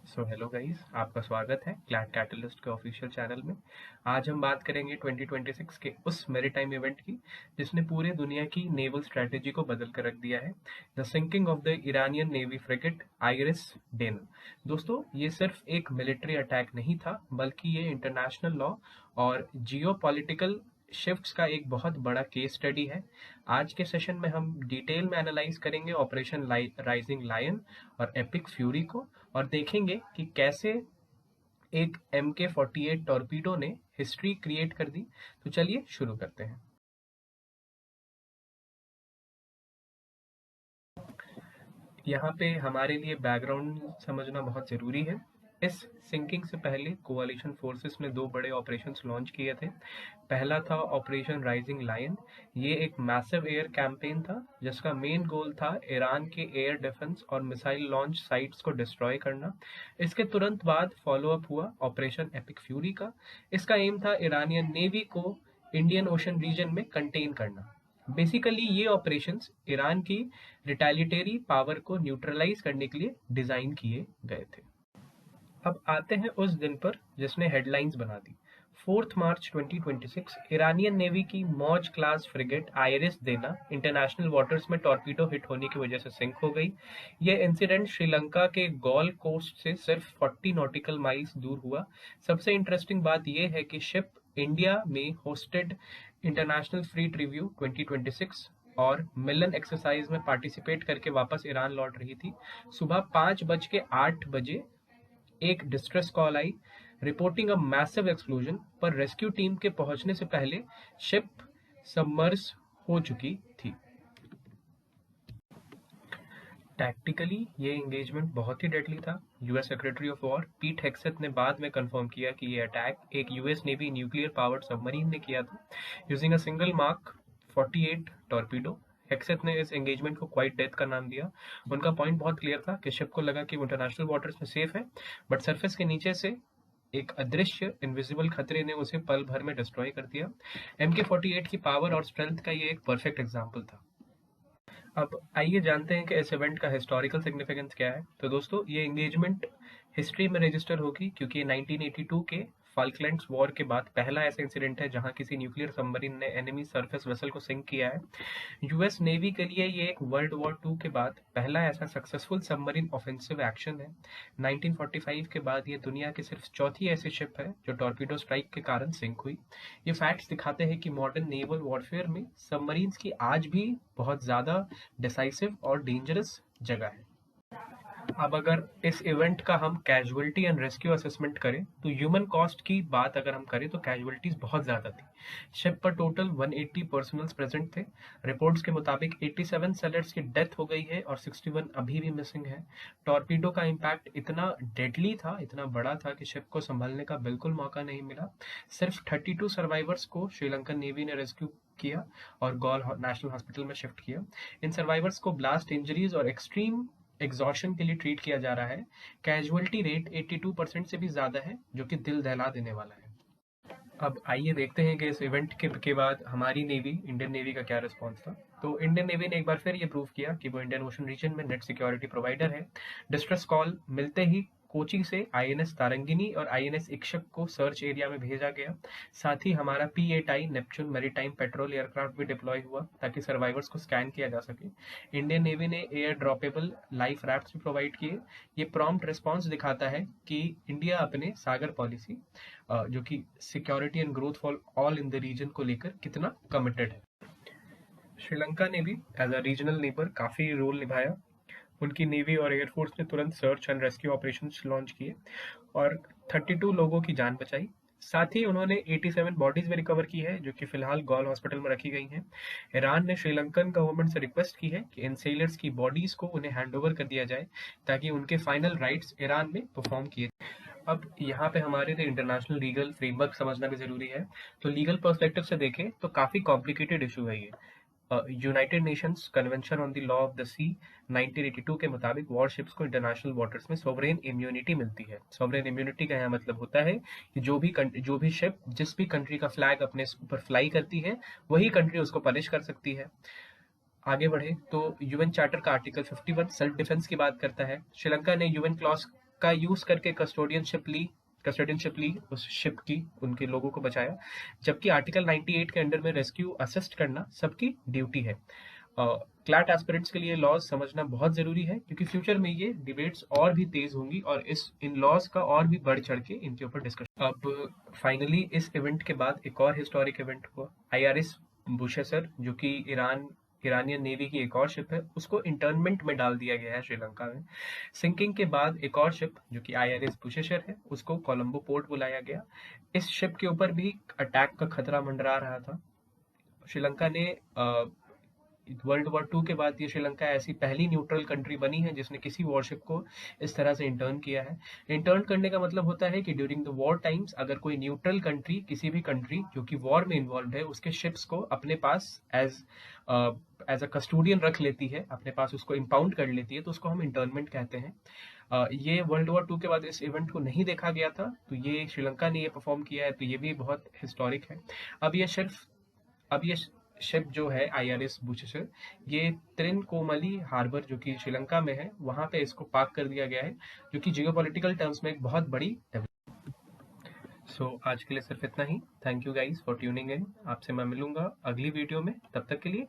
Hello guys, आपका स्वागत है क्लैट कैटलिस्ट के ऑफिशियल चैनल में। आज हम बात करेंगे 2026 के उस मैरीटाइम इवेंट की जिसने पूरे दुनिया की नेवल स्ट्रेटेजी को बदल कर रख दिया है, the sinking of the Iranian navy frigate IRIS Dena. दोस्तों, ये सिर्फ एक मिलिट्री अटैक नहीं था, बल्कि ये इंटरनेशनल लॉ और जियोपॉलिटिकल शिफ्ट्स का एक बहुत बड़ा केस स्टडी है। आज के सेशन में हम डिटेल में एनालाइज करेंगे ऑपरेशन राइजिंग लायन और एपिक फ्यूरी को, और देखेंगे कि कैसे एक MK-48 टॉर्पीडो ने हिस्ट्री क्रिएट कर दी। तो चलिए शुरू करते हैं। यहाँ पे हमारे लिए बैकग्राउंड समझना बहुत ज़रूरी है। इस सिंकिंग से पहले कोalition फोर्सेस ने दो बड़े ऑपरेशंस लॉन्च किए थे। पहला था ऑपरेशन राइजिंग लायन। ये एक मैसिव एयर कैंपेन था जिसका मेन गोल था ईरान के एयर डिफेंस और मिसाइल लॉन्च साइट्स को डिस्ट्रॉय करना। इसके तुरंत बाद फॉलो अप हुआ ऑपरेशन एपिक फ्यूरी का। इसका एम था ईरानियन नेवी को इंडियन ओशन रीजन में कंटेन करना। बेसिकली ये ऑपरेशंस ईरान की रिटेलिटरी पावर को न्यूट्रलाइज करने के लिए डिजाइन किए गए थे। अब आते हैं उस दिन पर जिसने हेडलाइंस बना दी। 4 मार्च 2026 ईरानियन नेवी की मौज क्लास फ्रिगेट आइरिस देना इंटरनेशनल वाटर्स में टॉर्पीडो हिट होने की वजह से सिंक हो गई। यह इंसिडेंट श्रीलंका के गॉल कोस्ट से सिर्फ 40 नॉटिकल माइल्स दूर हुआ। सबसे इंटरेस्टिंग बात यह है कि शिप इंडिया में होस्टेड इंटरनेशनल फ्लीट रिव्यू 2026 और मिलन एक्सरसाइज में पार्टिसिपेट करके वापस ईरान लौट रही थी। सुबह 5:08 एक distress call I reporting a massive explosion, पर रेस्क्यू टीम के पहुंचने से पहले शिप सबमर्ज हो चुकी थी। टैक्टिकली ये एंगेजमेंट बहुत ही डेडली था। यूएस सेक्रेटरी ऑफ वॉर पीट हेक्सेथ ने बाद में कंफर्म किया कि ये अटैक एक US navy nuclear powered submarine ने किया था using a single mark 48 torpedo. Hegseth ने इस एंगेजमेंट को क्वाइट डेथ का नाम दिया। उनका पॉइंट बहुत क्लियर था कि शिप को लगा कि वो इंटरनेशनल वाटर्स में सेफ है, बट सरफेस के नीचे से एक अदृश्य इनविजिबल खतरे ने उसे पल भर में डिस्ट्रॉय कर दिया। MK-48 की पावर और स्ट्रेंथ का ये एक परफेक्ट एग्जाम्पल था। अब आइए जानते हैं कि इस इवेंट का हिस्टोरिकल सिग्निफिकेंस क्या है। तो दोस्तों, ये एंगेजमेंट हिस्ट्री में रजिस्टर होगी क्योंकि 1982 के फाल्कलैंड्स वॉर के बाद पहला ऐसा इंसिडेंट है जहां किसी न्यूक्लियर सबमरीन ने एनिमी सरफेस वेसल को सिंक किया है। यूएस नेवी के लिए ये एक वर्ल्ड वॉर 2 के बाद पहला ऐसा सक्सेसफुल सबमरीन ऑफेंसिव एक्शन है। 1945 के बाद ये दुनिया की सिर्फ चौथी ऐसी शिप है जो टॉर्पीडो स्ट्राइक के कारण सिंक हुई। ये फैक्ट्स दिखाते हैं कि मॉडर्न नेवल वॉरफेयर में सबमरीन्स की आज भी बहुत ज़्यादा डिसाइसिव और डेंजरस जगह है। अब अगर इस इवेंट का हम कैजुअलिटी एंड रेस्क्यू असेसमेंट करें तो ह्यूमन कॉस्ट की बात अगर हम करें तो कैजुअलिटीज बहुत ज़्यादा थी। शिप पर टोटल 180 पर्सनल्स प्रेजेंट थे। रिपोर्ट्स के मुताबिक 87 सेलर्स की डेथ हो गई है और 61 अभी भी मिसिंग है। टॉर्पीडो का इम्पैक्ट इतना डेडली था, इतना बड़ा था कि शिप को संभलने का बिल्कुल मौका नहीं मिला। सिर्फ 32 सर्वाइवर्स को श्रीलंकन नेवी ने रेस्क्यू किया और गॉल नेशनल हॉस्पिटल में शिफ्ट किया। इन सर्वाइवर्स को ब्लास्ट इंजरीज और एक्सट्रीम एग्जॉशन के लिए ट्रीट किया जा रहा है। कैजुअलिटी रेट 82% से भी ज़्यादा है, जो कि दिल दहला देने वाला है। अब आइए देखते हैं कि इस इवेंट के बाद हमारी नेवी, इंडियन नेवी का क्या रिस्पॉन्स था। तो इंडियन नेवी ने एक बार फिर ये प्रूव किया कि वो इंडियन ओशन रीजन में नेट सिक्योरिटी प्रोवाइडर है। डिस्ट्रेस कॉल मिलते ही कोची से INS तारंगिनी और INS इक्षक को सर्च एरिया में भेजा गया। साथ ही हमारा P-8I Neptune maritime petrol aircraft भी डिप्लॉय हुआ ताकि सर्वाइवर्स को स्कैन किया जा सके। इंडियन नेवी ने एयर ड्रॉपेबल लाइफ रैफ्ट्स भी प्रोवाइड किए। ये प्रॉम्प्ट रिस्पॉन्स दिखाता है कि इंडिया अपने सागर पॉलिसी, जो कि security and growth for all in the region को लेकर कितना कमिटेड है। श्रीलंका ने भी एज अ रीजनल नेबर काफ़ी रोल निभाया। उनकी नेवी और एयरफोर्स ने तुरंत search and rescue operations launch किए और 32 लोगों की जान बचाई। साथ ही उन्होंने 87 बॉडीज भी रिकवर की है, जो कि फिलहाल गॉल हॉस्पिटल में रखी गई हैं। ईरान ने श्रीलंकन गवर्नमेंट से रिक्वेस्ट की है कि इन सेलर्स की बॉडीज को उन्हें हैंडओवर कर दिया जाए ताकि उनके फाइनल राइट्स ईरान में परफॉर्म किए। अब यहाँ पे हमारे लिए इंटरनेशनल लीगल फ्रेमवर्क समझना भी ज़रूरी है। तो लीगल पर्सपेक्टिव से देखें तो काफ़ी कॉम्प्लिकेटेड इशू है ये। United Nations Convention on the Law of the Sea 1982 के मुताबिक वॉरशिप्स को इंटरनेशनल वाटर्स में सोवरेन इम्यूनिटी मिलती है। सोवरेन इम्यूनिटी का यहाँ मतलब होता है कि जो भी शिप जिस भी कंट्री का फ्लैग अपने ऊपर फ्लाई करती है, वही कंट्री उसको पनिश कर सकती है। आगे बढ़े तो यूएन चार्टर का आर्टिकल 51 सेल्फ डिफेंस की बात करता है। श्रीलंका ने यूएन क्लॉज का यूज करके कस्टोडियनशिप ली उस शिप की, उनके लोगों को बचाया, जबकि आर्टिकल 98 के अंडर में रेस्क्यू असिस्ट करना सबकी ड्यूटी है। क्लैट एस्पिरेंट्स के लिए लॉज समझना बहुत जरूरी है, क्योंकि फ्यूचर में ये डिबेट्स और भी तेज होंगी और इन लॉज का और भी बढ़ चढ़ के इनके ऊपर डिस्कशन। अब फाइनली इस इवेंट के बाद एक और हिस्टोरिक इवेंट हुआ। आईआरएस बुशेसर, जो कि ईरानियन नेवी की एक और शिप है, उसको इंटर्नमेंट में डाल दिया गया है श्रीलंका में। सिंकिंग के बाद एक और शिप जो कि आईआरएस बुशेसर है, उसको कोलंबो पोर्ट बुलाया गया। इस शिप के ऊपर भी अटैक का खतरा मंडरा रहा था। श्रीलंका ने वर्ल्ड वॉर 2 के बाद ये श्रीलंका ऐसी पहली न्यूट्रल कंट्री बनी है जिसने किसी वॉरशिप को इस तरह से इंटर्न किया है। इंटर्न करने का मतलब होता है कि ड्यूरिंग द वॉर टाइम्स अगर कोई न्यूट्रल कंट्री, किसी भी कंट्री जो कि वॉर में इन्वॉल्व है, उसके शिप्स को अपने पास एज अ कस्टोडियन रख लेती है, अपने पास उसको इम्पाउंड कर लेती है, तो उसको हम इंटर्नमेंट कहते हैं। ये वर्ल्ड वॉर 2 के बाद इस इवेंट को नहीं देखा गया था, तो ये श्रीलंका ने ये परफॉर्म किया है, तो ये भी बहुत हिस्टोरिक है। अब ये शिप जो है आईआरएस बुशेसर, ये त्रिनकोमली हार्बर जो कि श्रीलंका में है, वहां पे इसको पार्क कर दिया गया है, जो कि जियोपॉलिटिकल टर्म्स में एक बहुत बड़ी आज के लिए सिर्फ इतना ही। Thank you guys for tuning in. आपसे मैं मिलूंगा अगली वीडियो में, तब तक के लिए